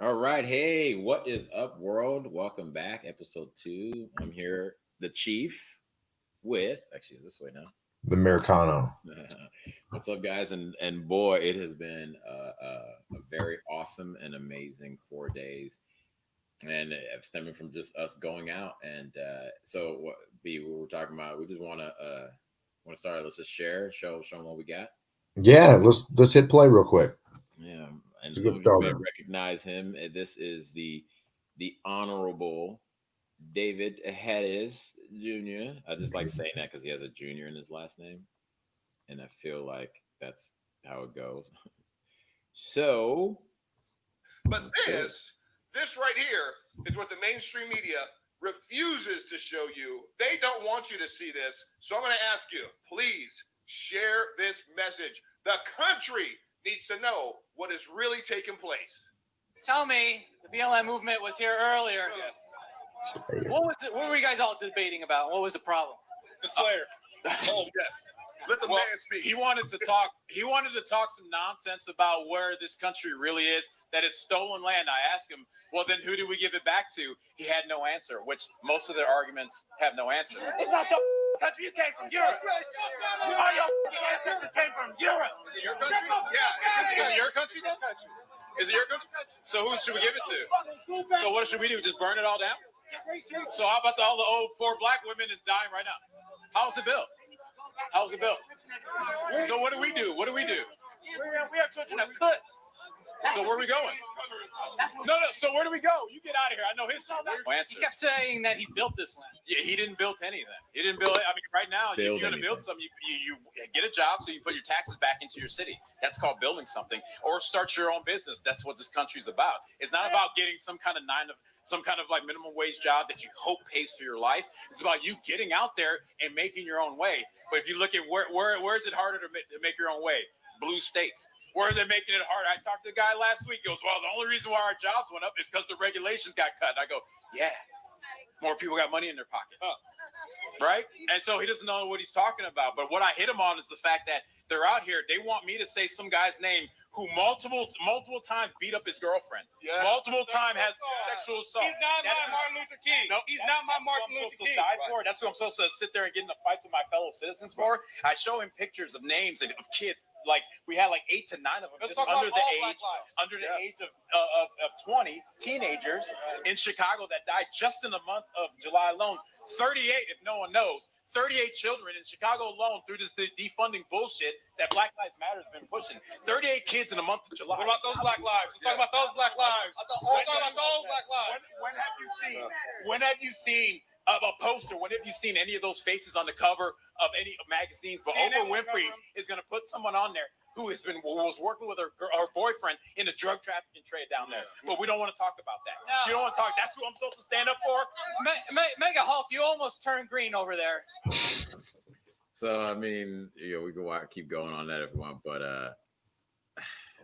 All right. Hey, what is up, world? Welcome back. Episode 2. I'm here, the chief, with actually this way now. The Americano. What's up, guys? And boy, it has been a very awesome and amazing 4 days. And stemming from just us going out. And so, what B, we were talking about, we just want to start. Let's just show them what we got. Yeah, let's hit play real quick. Yeah, and It's a some good of you may starter. recognize him. This is the honorable David Hedges Jr. I just like saying that because he has a junior in his last name, and I feel like that's how it goes. So, But this right here is what the mainstream media refuses to show you. They don't want you to see this. So I'm going to ask you, please share this message. The country needs to know what is really taking place. Tell me, the BLM movement was here earlier. Yes. What was it? What were you guys all debating about? What was the problem? The Slayer. Oh, yes. Let the man speak. He wanted to talk. He wanted to talk some nonsense about where this country really is. That it's stolen land. I asked him, well, then who do we give it back to? He had no answer. Which most of their arguments have no answer. It's not your country. You came from Europe. All your ancestors came from Europe. Is it your country? Yeah. Is it your country then? Is it your country? So who should we give it to? So what should we do? Just burn it all down? So how about all the old poor black women that's dying right now? How's it built? How's it built? So what do we do? What do we do? We are children of Kush. So where are we going? No. So where do we go? You get out of here. I know his answer. He kept saying that he built this land. Yeah, he didn't build anything. He didn't build it. I mean, right now, if you're going to build something, you get a job so you put your taxes back into your city. That's called building something. Or start your own business. That's what this country's about. It's not about getting some kind of like minimum wage job that you hope pays for your life. It's about you getting out there and making your own way. But if you look at where is it harder to make your own way? Blue states. Where they're making it hard. I talked to a guy last week. He goes, well, the only reason why our jobs went up is because the regulations got cut. And I go, yeah, more people got money in their pocket. Right? And so he doesn't know what he's talking about. But what I hit him on is the fact that they're out here. They want me to say some guy's name who multiple times beat up his girlfriend. Yeah. Multiple times has sexual assault. He's not my Martin Luther King. No, he's not my Martin Luther King. That's what I'm supposed to sit there and get in the fights with my fellow citizens for. I show him pictures of names of kids. Like we had like 8 to 9 of them just under the age of 20 teenagers in Chicago that died just in the month of July alone. 38, if no one knows, 38 children in Chicago alone through this defunding bullshit that Black Lives Matter has been pushing. 38 kids in the month of July. What about those black lives? Let's talk about those black lives. When have you seen a poster? When have you seen any of those faces on the cover of any magazines? But Oprah Winfrey is going to put someone on there who was working with her boyfriend in the drug trafficking trade down there. But we don't want to talk about that. No. You don't want to talk. That's who I'm supposed to stand up for. Mega Hulk, you almost turned green over there. So I mean, we can keep going on that if we want, but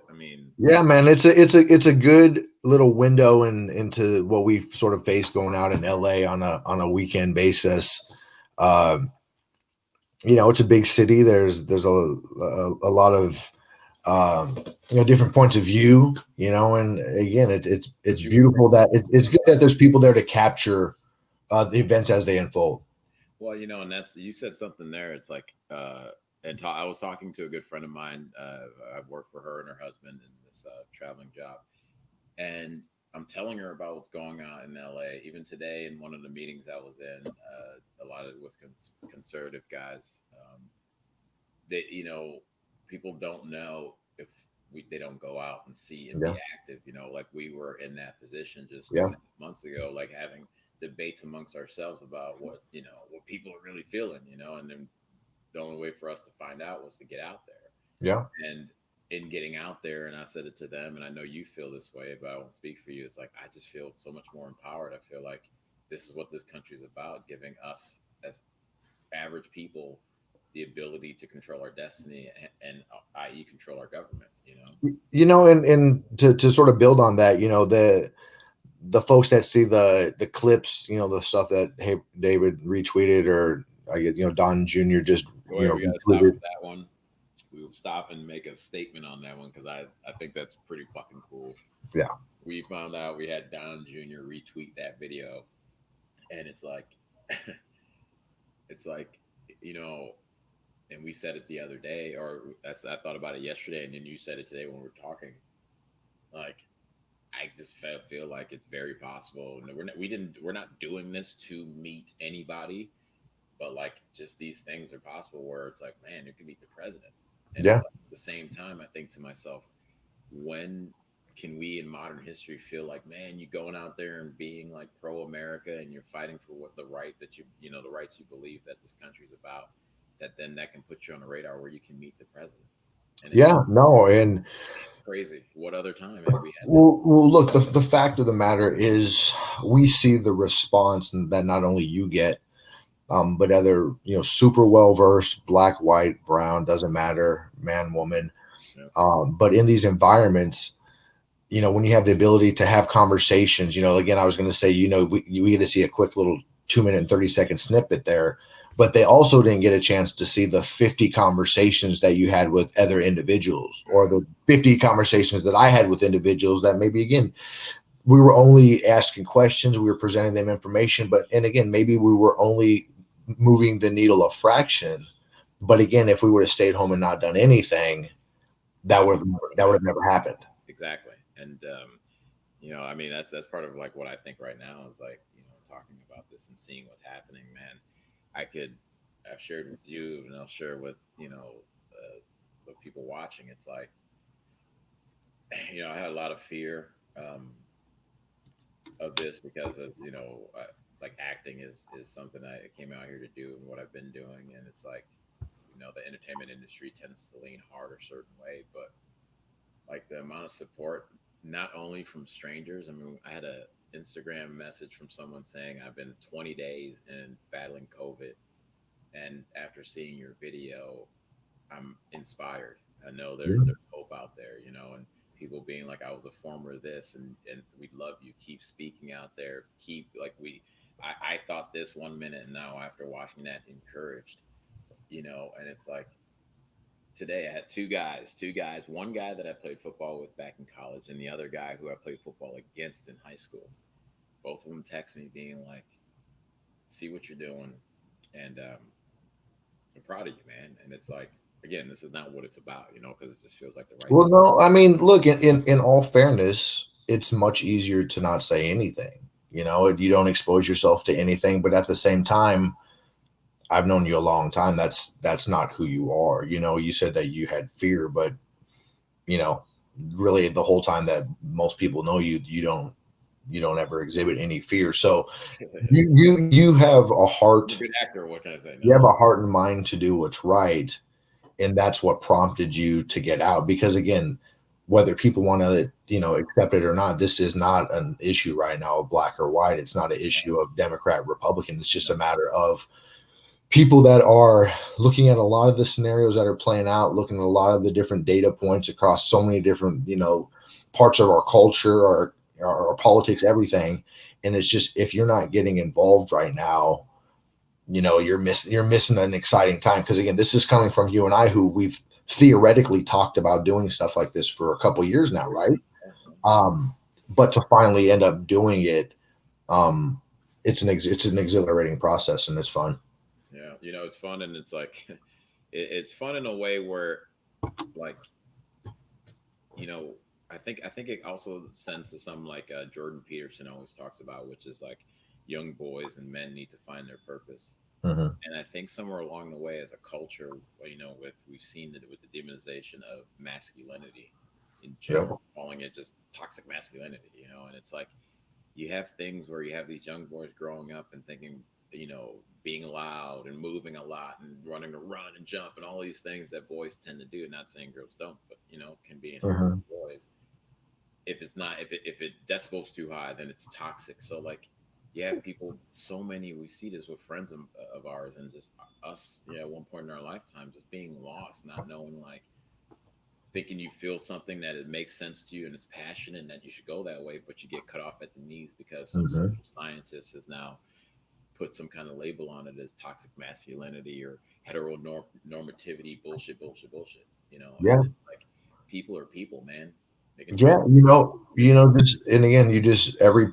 I mean, yeah, man, it's a good little window into what we've sort of faced going out in LA on a weekend basis. It's a big city. There's a lot of different points of view. And again, it's beautiful that it's good that there's people there to capture the events as they unfold. Well, and that's, you said something there. It's like, I was talking to a good friend of mine. I've worked for her and her husband in this traveling job, and I'm telling her about what's going on in LA. Even today, in one of the meetings I was in, a lot of with conservative guys, people don't know if they don't go out and see and be active. Like we were in that position just 2 months ago, like having debates amongst ourselves about what people are really feeling, and then the only way for us to find out was to get out there. Yeah. And in getting out there, and I said it to them, and I know you feel this way, but I won't speak for you. It's like, I just feel so much more empowered. I feel like this is what this country is about, giving us as average people the ability to control our destiny and i.e. control our government, and to sort of build on that, the folks that see the clips, the stuff that David retweeted, or I get, Don Jr. just we gotta stop with that one. We will stop and make a statement on that one because I think that's pretty fucking cool. Yeah. we found out we had Don Jr. retweet that video, and it's like, it's like, you know, and we said it the other day, or I thought about it yesterday, and then you said it today when we were talking. Like, I just feel like it's very possible. And we're not doing this to meet anybody, but like, just these things are possible where it's like, man, you can meet the president. And Yeah. it's like, at the same time, I think to myself, when can we in modern history feel like, man, you going out there and being like pro America and you're fighting for what the right that you know, the rights you believe that this country's about, that then that can put you on the radar where you can meet the president. And it's Yeah, no, and crazy. What other time have we had that? well, look, the fact of the matter is, we see the response that not only you get, but other, super well versed, black, white, brown, doesn't matter, man, woman. Yeah. But in these environments, when you have the ability to have conversations, again, I was going to say, we get to see a quick little 2-minute and 30-second snippet there, but they also didn't get a chance to see the 50 conversations that you had with other individuals, or the 50 conversations that I had with individuals that maybe, again, we were only asking questions, we were presenting them information, and again, maybe we were only moving the needle a fraction. But again, if we would have stayed home and not done anything, that would have never happened. Exactly. And I mean, that's part of like what I think right now is like, talking about this and seeing what's happening, man. I've shared with you, and I'll share with the people watching. It's like, I had a lot of fear of this because, as like acting is something I came out here to do and what I've been doing, and it's like, the entertainment industry tends to lean hard a certain way, but like the amount of support, not only from strangers. I mean, I had a Instagram message from someone saying I've been 20 days and battling COVID, and after seeing your video, I'm inspired. I know there's hope out there, and people being like, I was a former of this, and we love you. Keep speaking out there. Keep like I thought this 1 minute, and now after watching that, encouraged, and it's like, today I had two guys, one guy that I played football with back in college, and the other guy who I played football against in high school. Both of them text me being like, see what you're doing, and I'm proud of you, man. And it's like, again, this is not what it's about, because it just feels like the right Well, thing. no, I mean, look, in all fairness, it's much easier to not say anything. You don't expose yourself to anything, but at the same time, I've known you a long time. That's not who you are. You said that you had fear, but really the whole time that most people know you, you don't ever exhibit any fear. So you have a heart. You're a good actor. What can I say? You have a heart and mind to do what's right, and that's what prompted you to get out. Because again, whether people want to accept it or not, this is not an issue right now of black or white. It's not an issue of Democrat, Republican. It's just a matter of people that are looking at a lot of the scenarios that are playing out, looking at a lot of the different data points across so many different parts of our culture, our politics, everything. And it's just, if you're not getting involved right now, you're missing an exciting time. Because again, this is coming from you and I, who we've theoretically talked about doing stuff like this for a couple of years now, right? But to finally end up doing it, it's an exhilarating process, and it's fun. Yeah, it's fun, and it's like it's fun in a way where, like, I think it also sends to some, like, Jordan Peterson always talks about, which is like young boys and men need to find their purpose. Mm-hmm. And I think somewhere along the way, as a culture, we've seen that with the demonization of masculinity in general, calling it just toxic masculinity, and it's like, you have things where you have these young boys growing up and thinking, being loud and moving a lot and running to run and jump and all these things that boys tend to do. Not saying girls don't, but can be inherent in boys. If it's not, if it decibels too high, then it's toxic. So like, you have people, so many, we see this with friends of ours, and just us, at one point in our lifetime, just being lost, not knowing, like, thinking you feel something that it makes sense to you and it's passionate and that you should go that way, but you get cut off at the knees because some social scientist has now put some kind of label on it as toxic masculinity or heteronormativity bullshit. Yeah. Like, people are people, man. Yeah, just, and again, you just every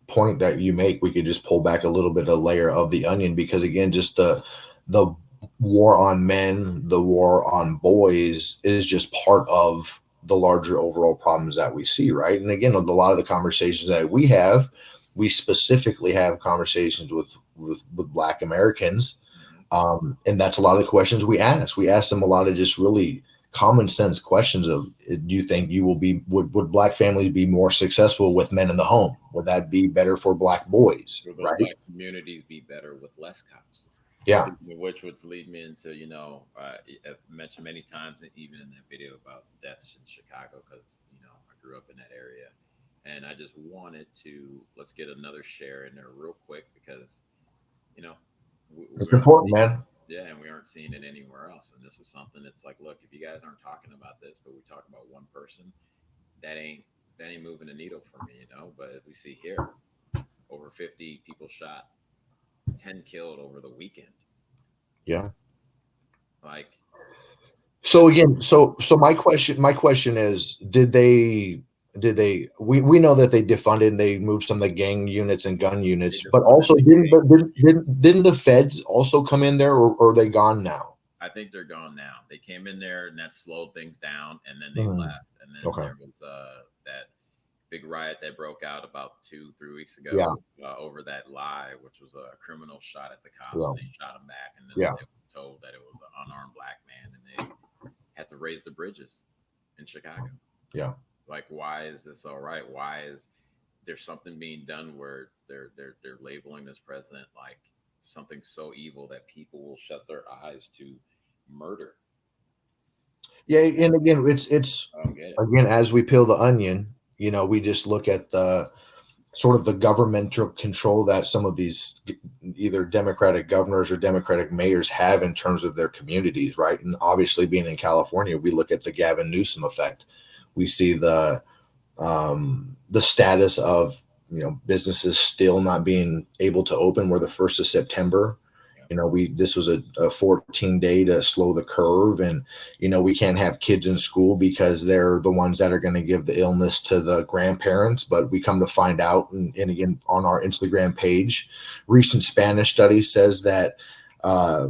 point that you make, we could just pull back a little bit, a layer of the onion, because again, just the war on men, the war on boys is just part of the larger overall problems that we see, right? And again, a lot of the conversations that we have, we specifically have conversations with Black Americans, and that's a lot of the questions we ask. We ask them a lot of just really common sense questions of, do you think would Black families be more successful with men in the home? Would that be better for Black boys? Would right? Black communities be better with less cops? Yeah. Which would lead me into, I've mentioned many times, even in that video about deaths in Chicago, because, I grew up in that area. And I just wanted to, let's get another share in there real quick, because, it's important, man. Yeah, and we aren't seeing it anywhere else. And this is something that's like, look, if you guys aren't talking about this, but we talk about one person, that ain't moving the needle for me, But we see here, over 50 people shot, 10 killed over the weekend. Yeah. Like, so again, so my question is, we know that they defunded and they moved some of the gang units and gun units, but also didn't the feds also come in there, or are they gone now? I think they're gone now. They came in there and that slowed things down, and then they left. And then there was that big riot that broke out about 2-3 weeks ago over that lie, which was a criminal shot at the cops, and they shot him back, and then they were told that it was an unarmed Black man, and they had to raise the bridges in Chicago. Yeah. Like, why is this all right? Why is there something being done where they're labeling this president like something so evil that people will shut their eyes to murder? Yeah, and again, it's again, as we peel the onion, we just look at the sort of the governmental control that some of these either Democratic governors or Democratic mayors have in terms of their communities, right? And obviously, being in California, we look at the Gavin Newsom effect. We see the status of businesses still not being able to open. We're the 1st of September. This was a 14-day to slow the curve, and we can't have kids in school because they're the ones that are going to give the illness to the grandparents. But we come to find out, and again on our Instagram page, recent Spanish study says that I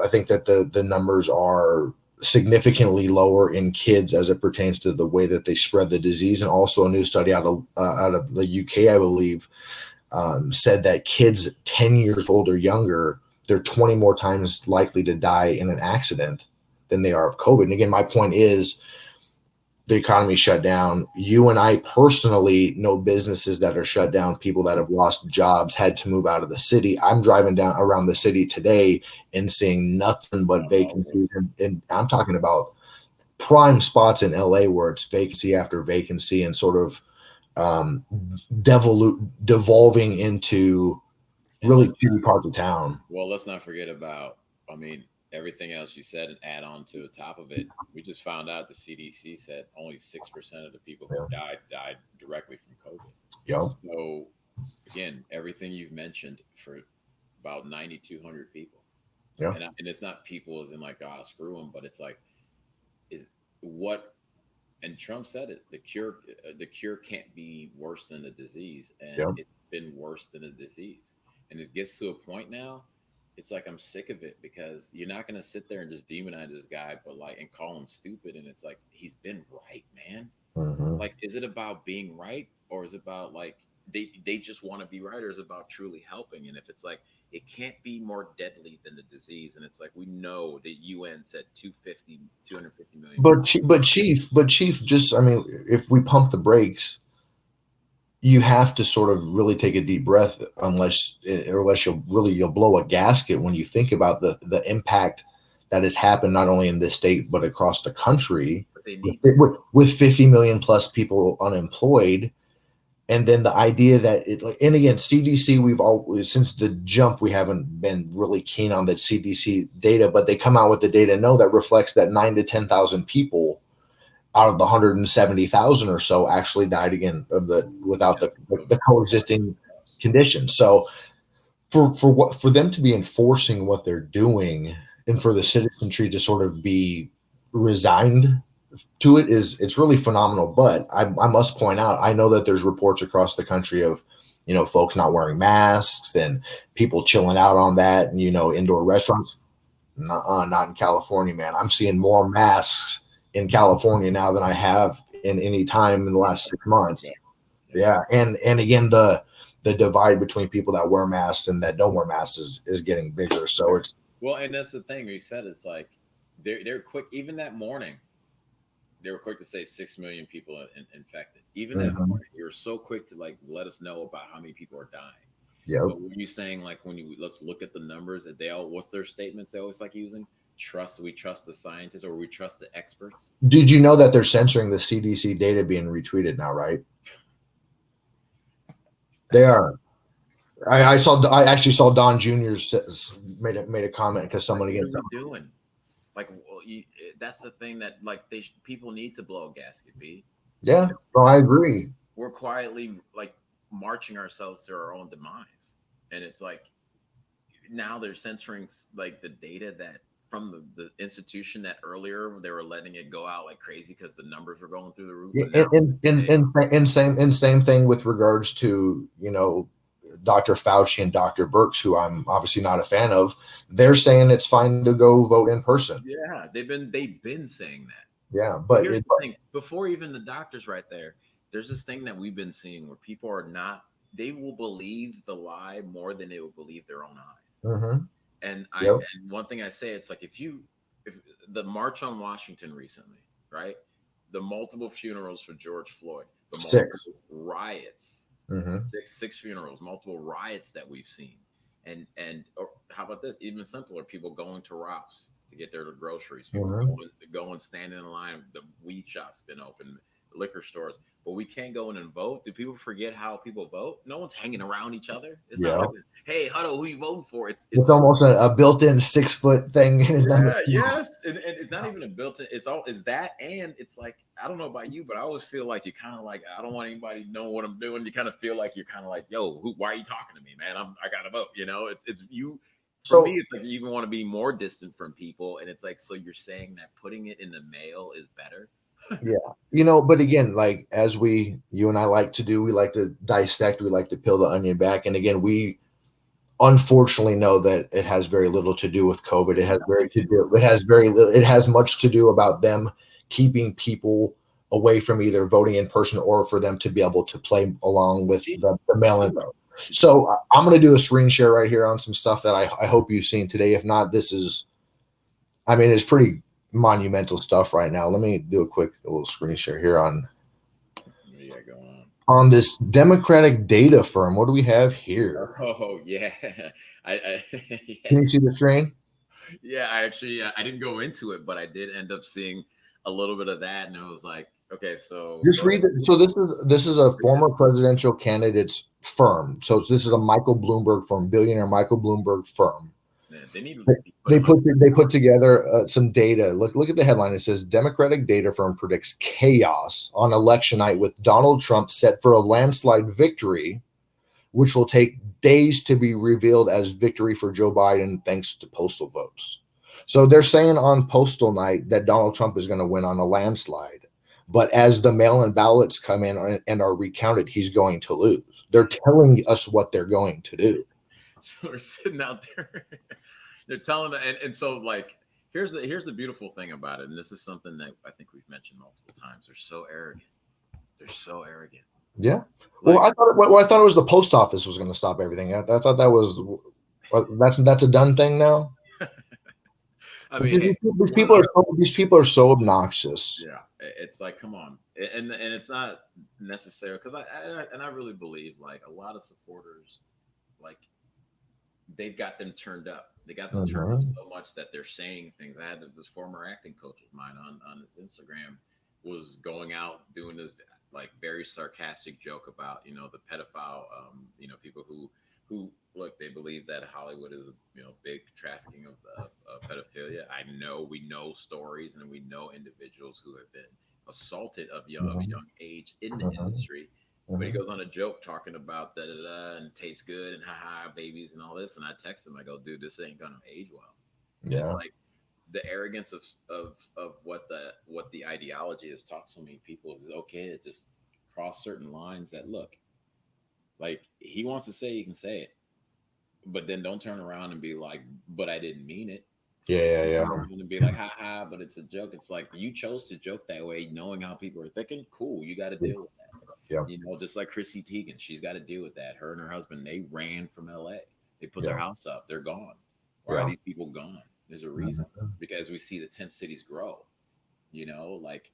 think that the numbers are significantly lower in kids as it pertains to the way that they spread the disease. And also a new study out of the UK, I believe, said that kids 10 years old or younger, they're 20 more times likely to die in an accident than they are of COVID. And again, my point is, the economy shut down. You and I personally know businesses that are shut down, people that have lost jobs, had to move out of the city. I'm driving down around the city today and seeing nothing but vacancies. And I'm talking about prime spots in LA where it's vacancy after vacancy, and sort of devolving into really shitty parts of town. Well, let's not forget about, everything else you said, and add on to the top of it. We just found out the CDC said only 6% of the people who died directly from COVID. Yeah. So again, everything you've mentioned for about 9,200 people. Yeah. And it's not people as in like, screw them, but it's like, and Trump said it, the cure can't be worse than the disease. And it's been worse than the disease. And it gets to a point now, it's like, I'm sick of it, because you're not going to sit there and just demonize this guy, but and call him stupid. And it's like, he's been right, man. Mm-hmm. Like, is it about being right, or is it about they just want to be right, or is it about truly helping? And if it's like, it can't be more deadly than the disease. And it's like, we know the UN said 250 million. But chief, just, if we pump the brakes, you have to sort of really take a deep breath, unless you'll blow a gasket when you think about the impact that has happened not only in this state but across the country, with 50 million plus people unemployed. And then the idea that and again, CDC, we've always, since the jump, we haven't been really keen on that CDC data, but they come out with the data that reflects that 9,000 to 10,000 people out of the 170,000 or so actually died again without the coexisting conditions. So for them to be enforcing what they're doing, and for the citizenry to sort of be resigned to it is it's really phenomenal. But I must point out, I know that there's reports across the country of, folks not wearing masks and people chilling out on that, and indoor restaurants. Not in California, man. I'm seeing more masks in California now than I have in any time in the last 6 months. Yeah, and again, the divide between people that wear masks and that don't wear masks is getting bigger. So it's well, and that's the thing you said. It's like they're quick. Even that morning, they were quick to say 6 million people infected. Even that morning, you were so quick to like let us know about how many people are dying. Yeah. But were you saying like let's look at the numbers that what's their statements they always like using? We trust the scientists or we trust the experts. Did you know that they're censoring the CDC data being retweeted now, right? They are. I actually saw Don Jr. made a comment because someone against doing. Like, well, that's the thing that like people need to blow a gasket, B. Yeah, no, I agree. We're quietly like marching ourselves to our own demise, and it's like now they're censoring like the data that from the institution that earlier they were letting it go out like crazy because the numbers were going through the roof. And same thing with regards to Dr. Fauci and Dr. Birx, who I'm obviously not a fan of. They're saying it's fine to go vote in person. Yeah, they've been saying that. Yeah, but here's the thing. Before even the doctors right there's this thing that we've been seeing where people are not. They will believe the lie more than they will believe their own eyes. Mm-hmm. And one thing I say, it's like if the March on Washington recently, right? The multiple funerals for George Floyd, the multiple riots, six funerals, multiple riots that we've seen, and or how about this? Even simpler, people going to Ralph's to get their groceries, people going standing in line. The weed shop's been open, liquor stores, but we can't go in and vote. Do people forget how people vote? No one's hanging around each other. It's not like, hey, huddle, who you voting for? It's almost a built-in 6-foot thing. Yes, and it's not even a built-in. It's that, and it's like I don't know about you, but I always feel like you kind of like I don't want anybody to know what I'm doing. You kind of feel like you're kind of like, yo, why are you talking to me, man? I gotta vote. It's you. For me, it's like you even want to be more distant from people, and it's like so you're saying that putting it in the mail is better. Yeah, but again, like as you and I like to do, we like to dissect, we like to peel the onion back, and again, we unfortunately know that it has very little to do with COVID. It has much to do about them keeping people away from either voting in person or for them to be able to play along with the mail-in vote. So I'm going to do a screen share right here on some stuff that I hope you've seen today. If not, it's pretty monumental stuff right now. Let me do a little screen share here on this Democratic data firm. What do we have here? Oh yeah, Can you see the screen? Yeah, I actually I didn't go into it, but I did end up seeing a little bit of that, and it was like, okay, so just read it. So this is a former presidential candidate's firm. So this is a Michael Bloomberg firm, billionaire Michael Bloomberg firm. Man, they put together some data. Look at the headline. It says Democratic data firm predicts chaos on election night with Donald Trump set for a landslide victory, which will take days to be revealed as victory for Joe Biden thanks to postal votes. So they're saying on postal night that Donald Trump is going to win on a landslide, but as the mail-in ballots come in and are recounted, he's going to lose. They're telling us what they're going to do. So we're sitting out there. They're telling and so like here's the beautiful thing about it, and this is something that I think we've mentioned multiple times. They're so arrogant. Yeah. Well, I thought it was the post office was going to stop everything. I thought that was that's a done thing now. I mean, these people are so obnoxious. Yeah, it's like, come on, and it's not necessary because I really believe like a lot of supporters, like they've got them turned up. They got them turned up so much that they're saying things. I had this former acting coach of mine on his Instagram was going out doing this like very sarcastic joke about the pedophile people who look, they believe that Hollywood is big trafficking of pedophilia. We know stories and we know individuals who have been assaulted of a young age in the industry. But he goes on a joke talking about and it tastes good and haha babies and all this, and I text him, I go, dude, this ain't gonna age well. Yeah. It's like the arrogance of what the ideology has taught so many people is okay to just cross certain lines that look like he wants to say, he can say it, but then don't turn around and be like, but I didn't mean it. Yeah. And be like, ha ha, but it's a joke. It's like you chose to joke that way, knowing how people are thinking. Cool, you got to deal with that. Yeah. You know, just like Chrissy Teigen, she's got to deal with that. Her and her husband, they ran from LA. They put their house up. They're gone. Why are these people gone? There's a reason. Because we see the tent cities grow. You know, like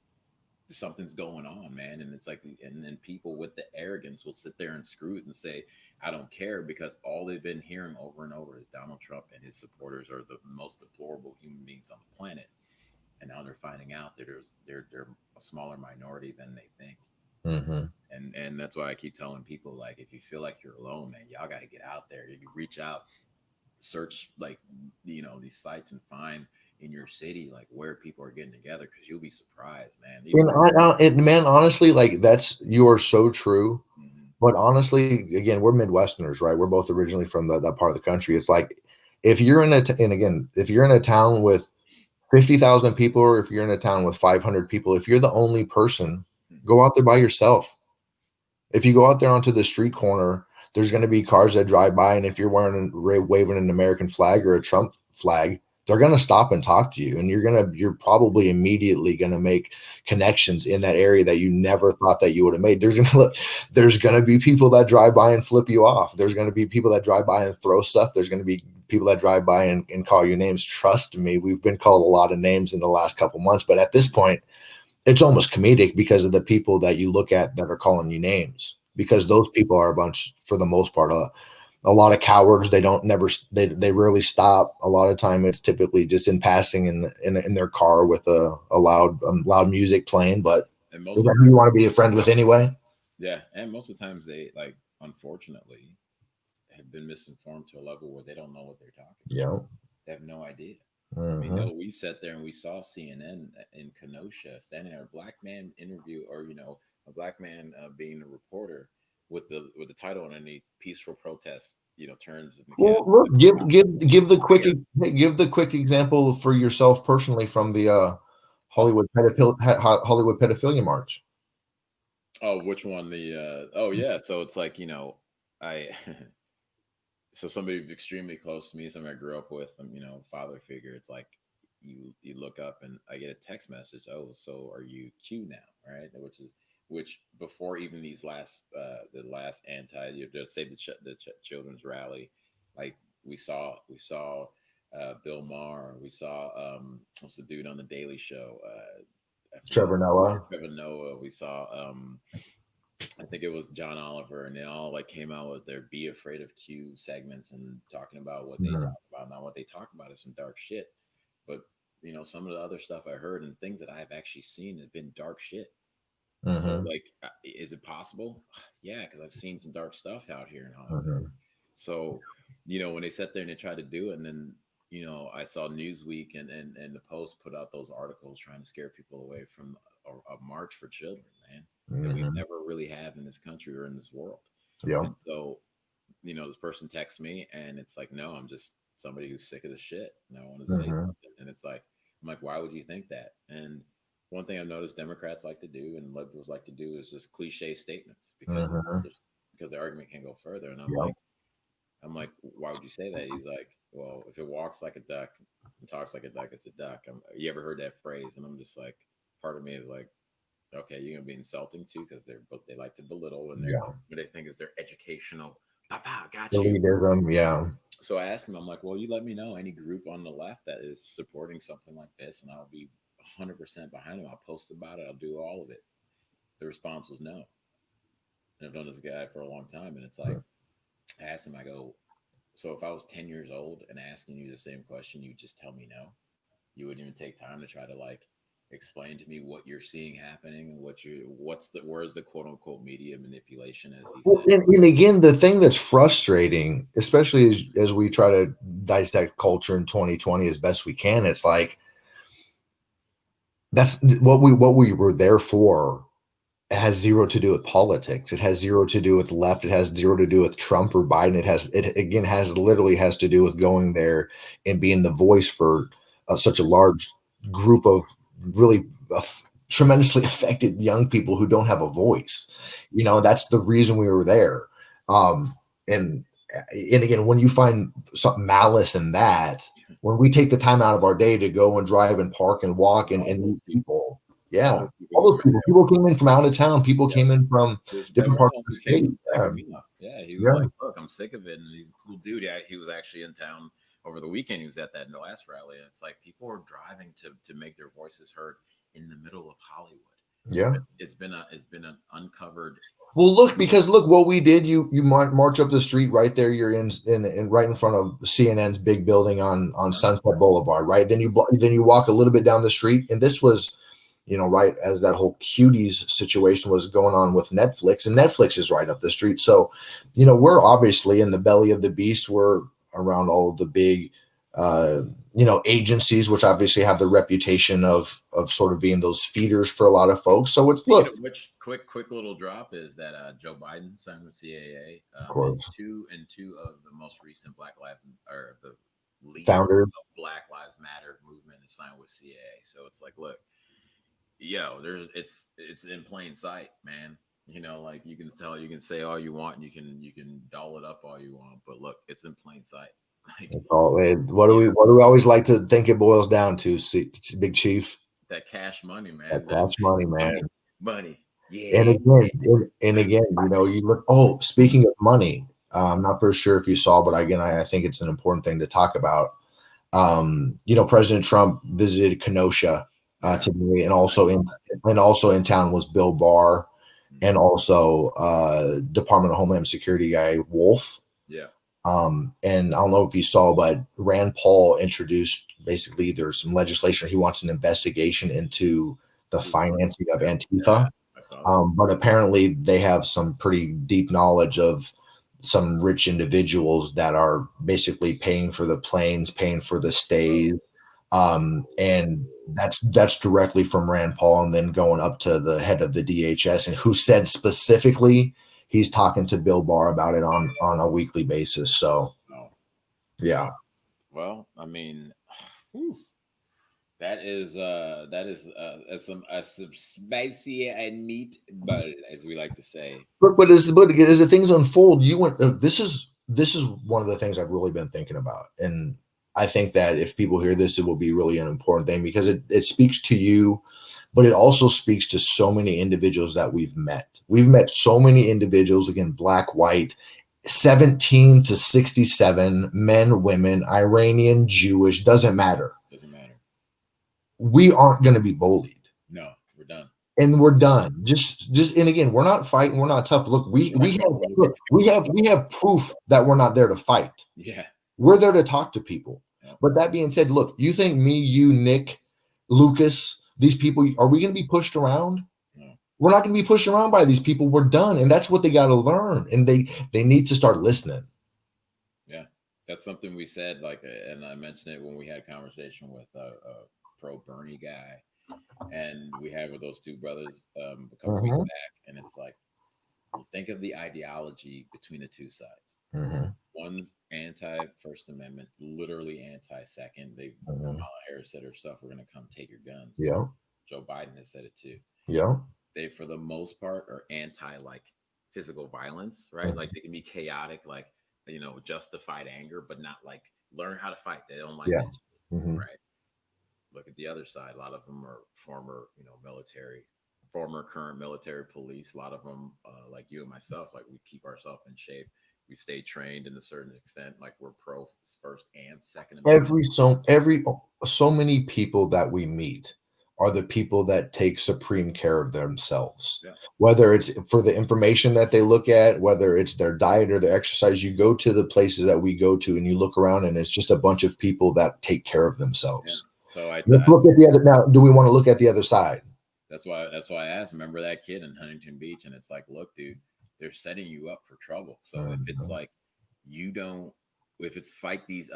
something's going on, man. And it's like, and then people with the arrogance will sit there and screw it and say, I don't care, because all they've been hearing over and over is Donald Trump and his supporters are the most deplorable human beings on the planet. And now they're finding out that they're a smaller minority than they think. And that's why I keep telling people, like, if you feel like you're alone, man, y'all got to get out there. You reach out, search, like, you know, these sites and find in your city like where people are getting together, because you'll be surprised, man. Man, honestly, like, you are so true. But honestly, again, we're Midwesterners, right? We're both originally from that part of the country. It's like, if you're in a town with 50,000 people, or if you're in a town with 500 people, if you're the only person, go out there by yourself. If you go out there onto the street corner, there's going to be cars that drive by, and if you're waving an American flag or a Trump flag, they're going to stop and talk to you, and you're probably immediately going to make connections in that area that you never thought that you would have made. There's going to be people that drive by and flip you off. There's going to be people that drive by and throw stuff. There's going to be people that drive by and call you names. Trust me, we've been called a lot of names in the last couple months, but at this point, it's almost comedic because of the people that you look at that are calling you names, because those people are a bunch, for the most part, a lot of cowards. They they rarely stop. A lot of time it's typically just in passing in their car with a loud music playing, but is that who you want to be a friend with anyway? Yeah. And most of the times they, like, unfortunately, have been misinformed to a level where they don't know what they're talking about. They have no idea. I mean, we sat there and we saw CNN in Kenosha standing there, a black man interview, or, you know, a black man being a reporter with the title underneath, "Peaceful Protest," you know, turns. Well, look, give the quick example for yourself personally from the Hollywood pedophilia march. Oh, which one? Yeah. So it's like, you know, so somebody extremely close to me, somebody I grew up with, you know, father figure. It's like you look up and I get a text message. Oh, so are you Q now? Right. Which before even these the last Save the Children's rally, like we saw Bill Maher, we saw what's the dude on the Daily Show, Trevor Noah, we saw I think it was John Oliver, and they all like came out with their "Be Afraid of Q" segments and talking about what they talk about. Now, what they talk about is some dark shit, but you know, some of the other stuff I heard and things that I've actually seen have been dark shit. So, like, is it possible? Yeah, because I've seen some dark stuff out here in Hollywood. So, you know, when they sat there and they tried to do it, and then, you know, I saw Newsweek and the Post put out those articles trying to scare people away from a march for children, man, that we've never really had in this country or in this world. Yeah. And so, you know, this person texts me, and it's like, no, I'm just somebody who's sick of the shit, and I want to say something. And it's like, I'm like, why would you think that? And one thing I've noticed Democrats like to do and liberals like to do is just cliche statements because the argument can go further. And I'm like, why would you say that? He's like, well, if it walks like a duck and talks like a duck, it's a duck. You ever heard that phrase? And I'm just like, part of me is like, okay, you're gonna be insulting too, because they like to belittle, and what they think is their educational. Papa, got you. Yeah. So I asked him, I'm like, well, you let me know any group on the left that is supporting something like this, and I'll be 100% behind him. I'll post about it. I'll do all of it. The response was no. And I've known this guy for a long time, and it's like, I asked him, I go, so if I was 10 years old and asking you the same question, you just tell me no? You wouldn't even take time to try to like explain to me what you're seeing happening and where's the quote unquote media manipulation, as he said. And again, the thing that's frustrating, especially as we try to dissect culture in 2020 as best we can, it's like, that's what we were there for. It has zero to do with politics. It has zero to do with left. It has zero to do with Trump or Biden. It literally has to do with going there and being the voice for such a large group of really tremendously affected young people who don't have a voice. That's the reason we were there. And again, when you find some malice in that, when we take the time out of our day to go and drive and park and walk and meet people, yeah, all those people came in from out of town. People came in from different parts of the state. Yeah, he was like, "Look, I'm sick of it." And he's a cool dude. Yeah, he was actually in town over the weekend. He was at that last rally, and it's like people are driving to make their voices heard in the middle of Hollywood. Yeah, it's been an uncovered. Well, look what we did. You march up the street right there. You're in right in front of CNN's big building on Sunset Boulevard, right? Then you walk a little bit down the street, and this was, right as that whole Cuties situation was going on with Netflix, and Netflix is right up the street. So, we're obviously in the belly of the beast. We're around all of the big, agencies, which obviously have the reputation of sort of being those feeders for a lot of folks. So it's which quick little drop is that Joe Biden signed with CAA. Of course. Two of the most recent Black Lives or the leader founder of Black Lives Matter movement is signed with CAA. So it's like, look, it's in plain sight, man. Like you can say all you want, and you can doll it up all you want, but look, it's in plain sight. What do we always like to think it boils down to, Big Chief? That cash money, man. That cash money, man. Money. Yeah. And again, you look. Oh, speaking of money, I'm not for sure if you saw, but again, I think it's an important thing to talk about. President Trump visited Kenosha today, and also in town was Bill Barr, and also Department of Homeland Security guy Wolf. Yeah. And I don't know if you saw, but Rand Paul introduced basically there's some legislation. He wants an investigation into the financing of Antifa. But apparently they have some pretty deep knowledge of some rich individuals that are basically paying for the planes, paying for the stays. And that's directly from Rand Paul, and then going up to the head of the DHS, and who said specifically he's talking to Bill Barr about it on a weekly basis. So, yeah. Well, I mean, that is some spicy and meat, but as we like to say. But as the things unfold, this is one of the things I've really been thinking about, and I think that if people hear this, it will be really an important thing, because it speaks to you. But it also speaks to so many individuals that we've met. We've met so many individuals, again, Black, white, 17 to 67, men, women, Iranian, Jewish, doesn't matter. Doesn't matter. We aren't going to be bullied. No, we're done. And we're done. Just, and again, we're not fighting. We're not tough. Look, we have proof that we're not there to fight. Yeah. We're there to talk to people. Yeah. But that being said, look, you think me, you, Nick, Lucas, these people, are we going to be pushed around? No. We're not going to be pushed around by these people. We're done. And that's what they got to learn. And they need to start listening. Yeah. That's something we said, and I mentioned it when we had a conversation with a pro Bernie guy. And we had with those two brothers a couple weeks back. And it's like, think of the ideology between the two sides. Mm-hmm. One's anti-First Amendment, literally anti-second. Kamala Harris said herself, "We're going to come take your guns." Yeah. Joe Biden has said it too. Yeah. They, for the most part, are anti physical violence, right? Mm-hmm. Like they can be chaotic, justified anger, but not learn how to fight. They don't like that, right? Look at the other side. A lot of them are former, current military police. A lot of them, like you and myself, we keep ourselves in shape. We stay trained in a certain extent, we're pro First and Second Amendment. So many people that we meet are the people that take supreme care of themselves. Yeah. Whether it's for the information that they look at, whether it's their diet or their exercise, you go to the places that we go to and you look around and it's just a bunch of people that take care of themselves. Yeah. So let's look at the other. Now, do we want to look at the other side? That's why I asked. Remember that kid in Huntington Beach, and it's like, look, dude, they're setting you up for trouble. So if it's if it's fight these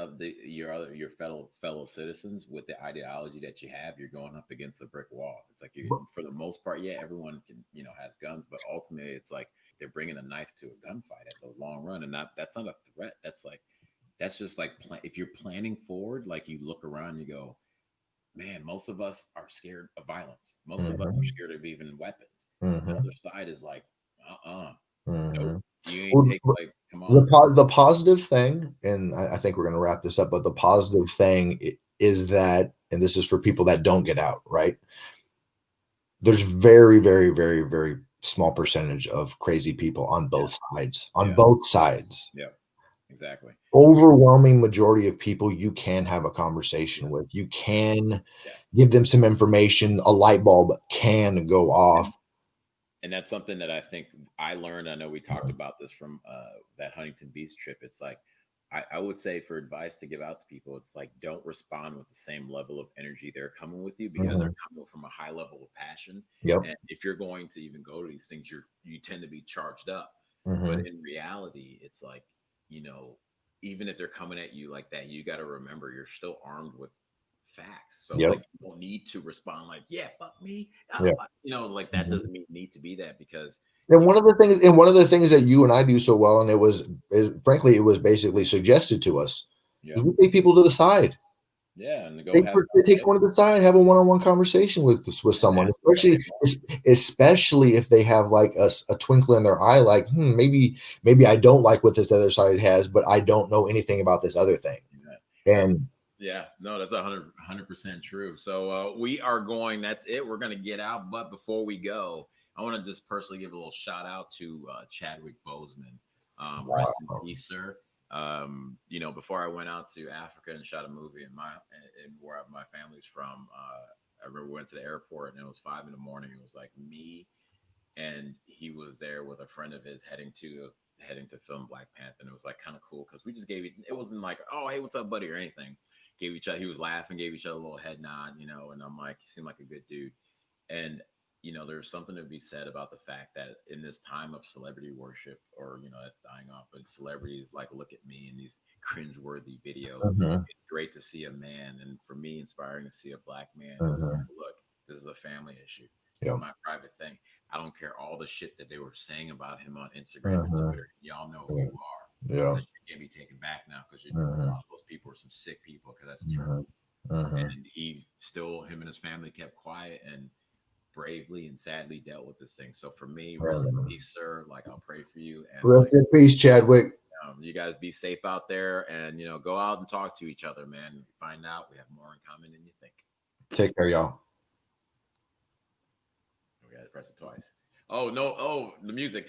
your fellow citizens with the ideology that you have, you're going up against a brick wall. It's like for the most part, everyone can has guns, but ultimately it's like they're bringing a knife to a gunfight at the long run, and that's not a threat. That's just if you're planning forward, you look around, and you go, man, most of us are scared of violence. Most of us are scared of even weapons. The other side is like, nope. You ain't take like, come on. The positive thing, and I think we're going to wrap this up, but the positive thing is that, and this is for people that don't get out, right? There's very, very, very, very small percentage of crazy people on both sides. On both sides. Yeah, exactly. Overwhelming majority of people you can have a conversation with. You can give them some information. A light bulb can go off. And that's something that I think I learned. I know we talked about this from that Huntington Beach trip. It's like, I would say for advice to give out to people, it's like, don't respond with the same level of energy they're coming with you, because they're coming from a high level of passion. And if you're going to even go to these things, you tend to be charged up. But in reality, it's like, you know, even if they're coming at you like that, you got to remember you're still armed with facts. So like, you don't need to respond like, yeah, fuck me. You know, like that doesn't need to be that, because and one of the things that you and I do so well, and it was basically suggested to us, is we take people to the side. Yeah, and they take one to the side, have a one-on-one conversation with someone, especially if they have like a twinkle in their eye, like, maybe I don't like what this other side has, but I don't know anything about this other thing. And no, that's 100% true. So we are going. That's it. We're going to get out. But before we go, I want to just personally give a little shout out to Chadwick Boseman. Rest in peace, sir. You know, before I went out to Africa and shot a movie in where my family's from, I remember we went to the airport and it was 5 a.m. It was like me, and he was there with a friend of his heading to film Black Panther. And it was like kind of cool because we just it wasn't like, oh, hey, what's up, buddy, or anything. Gave each other, he was laughing, gave each other a little head nod, you know, and I'm like, he seemed like a good dude. And, you know, there's something to be said about the fact that in this time of celebrity worship, or, you know, that's dying off, but celebrities like, look at me in these cringeworthy videos. It's great to see a man, and for me, inspiring to see a Black man who's like, look, this is a family issue. It's my private thing. I don't care all the shit that they were saying about him on Instagram and Twitter. Y'all know who you are. Yeah. That shit can't be taken back now, because a lot of those people are some sick people, because that's terrible. And him and his family kept quiet and bravely and sadly dealt with this thing. So for me, rest in peace, sir. Like, I'll pray for you. And rest in peace, Chadwick. You guys be safe out there, and, you know, go out and talk to each other, man. Find out we have more in common than you think. Take care, y'all. We got to press it twice. Oh no! Oh, the music.